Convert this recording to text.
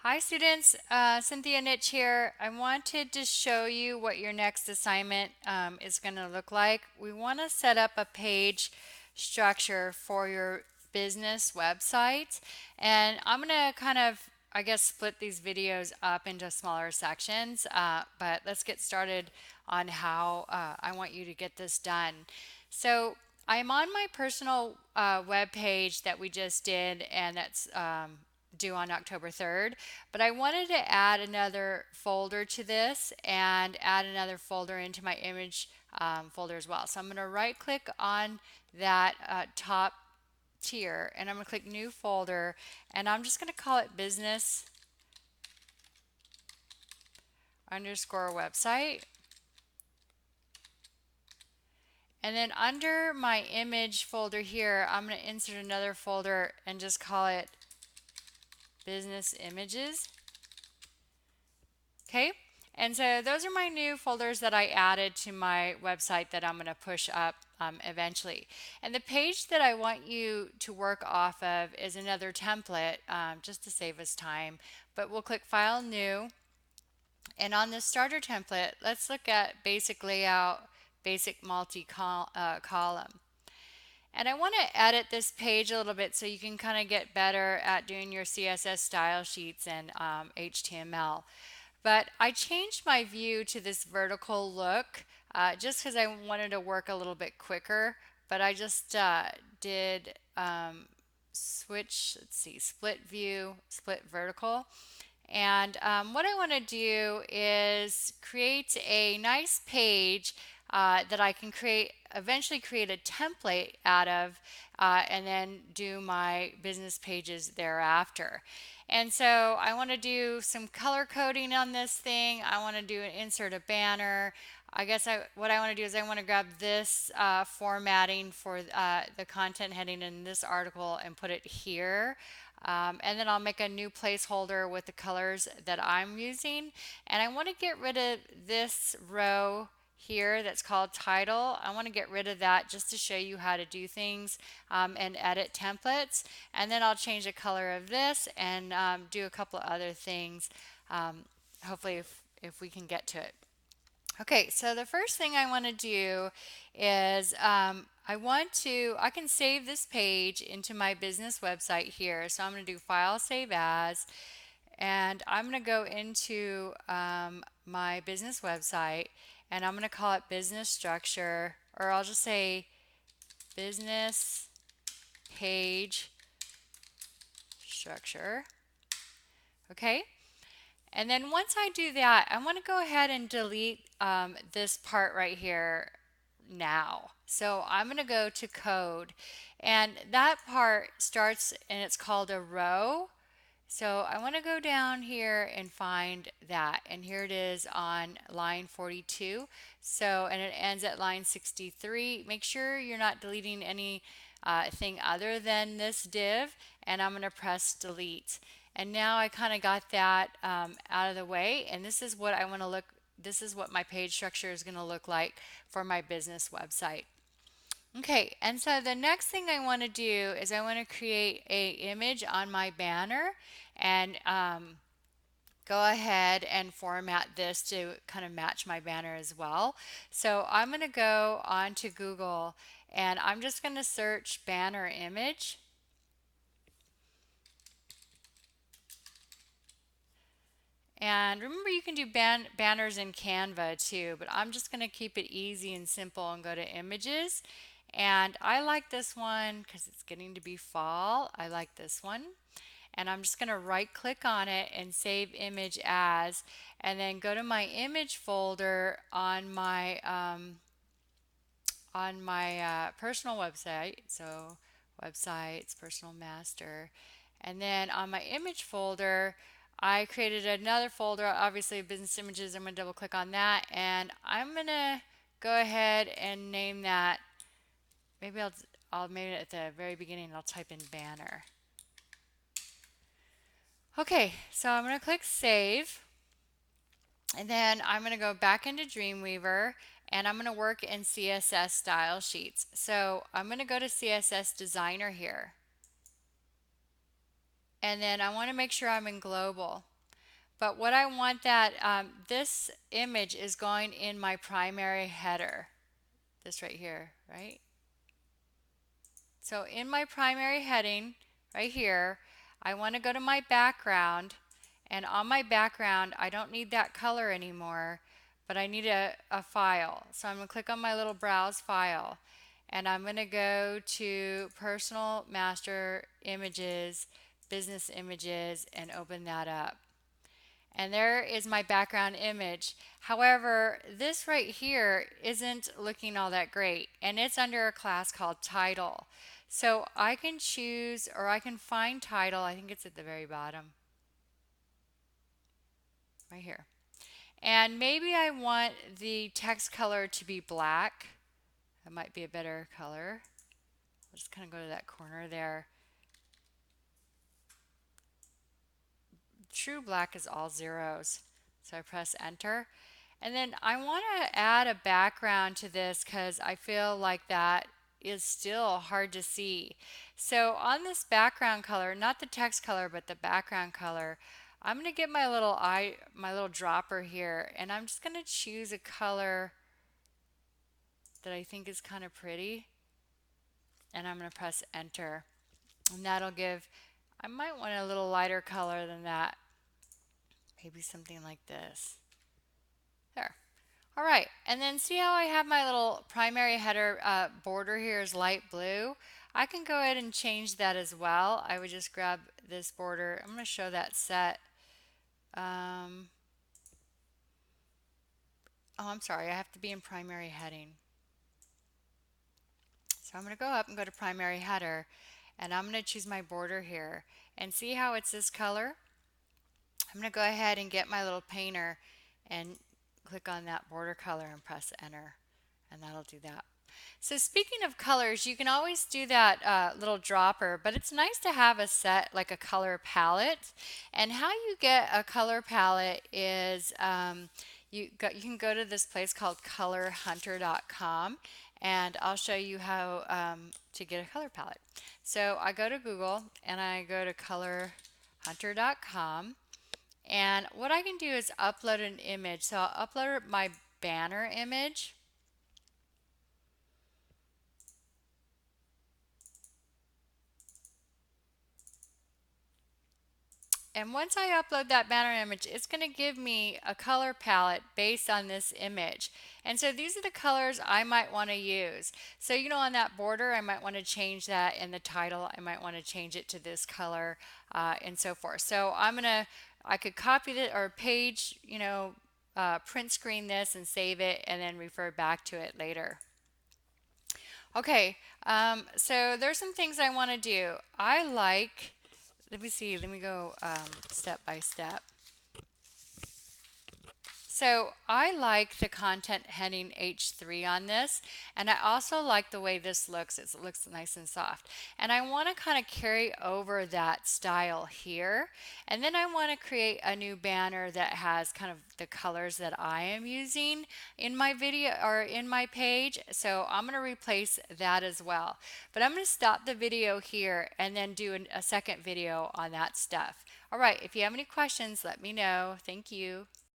Hi students, Cynthia Nitch here. I wanted to show you what your next assignment is going to look like. We want to set up a page structure for your business website, and I'm going to kind of, I guess, split these videos up into smaller sections, but let's get started on how I want you to get this done. So I'm on my personal web page that we just did, and that's due on October 3rd, but I wanted to add another folder to this and add another folder into my image folder as well. So I'm going to right click on that top tier and I'm going to click new folder, and I'm just going to call it business underscore website. And then under my image folder here, I'm going to insert another folder and just call it business images. Okay, and so those are my new folders that I added to my website that I'm going to push up eventually. And the page that I want you to work off of is another template, just to save us time. But we'll click File, New, and on the starter template, let's look at basic layout, basic multi-column. And I want to edit this page a little bit so you can kind of get better at doing your CSS style sheets and HTML. But I changed my view to this vertical look just because I wanted to work a little bit quicker. But I just did switch, let's see, split view, split vertical. And what I want to do is create a nice page that I can eventually create a template out of, and then do my business pages thereafter. And so I want to do some color coding on this thing. I want to insert a banner. I guess what I want to do is I want to grab this formatting for the content heading in this article and put it here. And then I'll make a new placeholder with the colors that I'm using. And I want to get rid of this row here that's called title. I want to get rid of that just to show you how to do things and edit templates. And then I'll change the color of this and do a couple of other things, hopefully if we can get to it. Okay, so the first thing I want to do is I can save this page into my business website here. So I'm going to do File, Save As, and I'm going to go into my business website, and I'm going to call it Business Structure, or I'll just say Business Page Structure. Okay. And then once I do that, I want to go ahead and delete this part right here now. So I'm going to go to code, and that part starts and it's called a row. So I want to go down here and find that, and here it is on line 42. So, and it ends at line 63. Make sure you're not deleting any thing other than this div, and I'm going to press delete. And now I kind of got that out of the way, and this is what I want to look. This is what my page structure is going to look like for my business website. Okay, and so the next thing I want to do is I want to create a image on my banner, and go ahead and format this to kind of match my banner as well. So I'm going to go on to Google, and I'm just going to search banner image. And remember, you can do banners in Canva too, but I'm just going to keep it easy and simple and go to images. And I like this one because it's getting to be fall. I like this one. And I'm just going to right click on it and save image as, and then go to my image folder on my personal website. So websites, personal master. And then on my image folder, I created another folder, obviously business images. I'm going to double click on that, and I'm going to go ahead and name that. Maybe I'll maybe at the very beginning I'll type in banner. Okay, so I'm going to click save, and then I'm going to go back into Dreamweaver, and I'm going to work in CSS style sheets. So I'm going to go to CSS Designer here, and then I want to make sure I'm in global. but what I want that, this image is going in my primary header. This right here, right? So in my primary heading, right here, I want to go to my background, and on my background, I don't need that color anymore, but I need a file. So I'm going to click on my little browse file, and I'm going to go to Personal Master Images, Business Images, and open that up. And there is my background image. However, this right here isn't looking all that great, and it's under a class called title. So I can choose, or I can find title. I think it's at the very bottom, right here. And maybe I want the text color to be black. That might be a better color. I'll just kind of go to that corner there. True black is all zeros. So I press enter. And then I want to add a background to this because I feel like that is still hard to see. So on this background color, not the text color, but the background color, I'm going to get my little dropper here, and I'm just going to choose a color that I think is kind of pretty, and I'm going to press enter. And that'll give, I might want a little lighter color than that. Maybe something like this. There. All right, and then see how I have my little primary header border here is light blue. I can go ahead and change that as well. I would just grab this border. I'm going to show that set. Oh, I'm sorry, I have to be in primary heading. So I'm going to go up and go to primary header, and I'm going to choose my border here. And see how it's this color? I'm going to go ahead and get my little painter and click on that border color and press enter, and that'll do that. So speaking of colors, you can always do that little dropper, but it's nice to have a set, like a color palette. And how you get a color palette is you can go to this place called colorhunter.com, and I'll show you how to get a color palette. So I go to Google and I go to colorhunter.com. And what I can do is upload an image. So I'll upload my banner image. And once I upload that banner image, it's going to give me a color palette based on this image. And so these are the colors I might want to use. So, you know, on that border, I might want to change that. In the title, I might want to change it to this color and so forth. So I could copy it or page, print screen this and save it and then refer back to it later. Okay, so there's some things I want to do. Let me see, let me go step by step. So I like the content heading H3 on this, and I also like the way this looks. It looks nice and soft. And I want to kind of carry over that style here. And then I want to create a new banner that has kind of the colors that I am using in my video or in my page. So I'm going to replace that as well. But I'm going to stop the video here and then do a second video on that stuff. All right, if you have any questions, let me know. Thank you.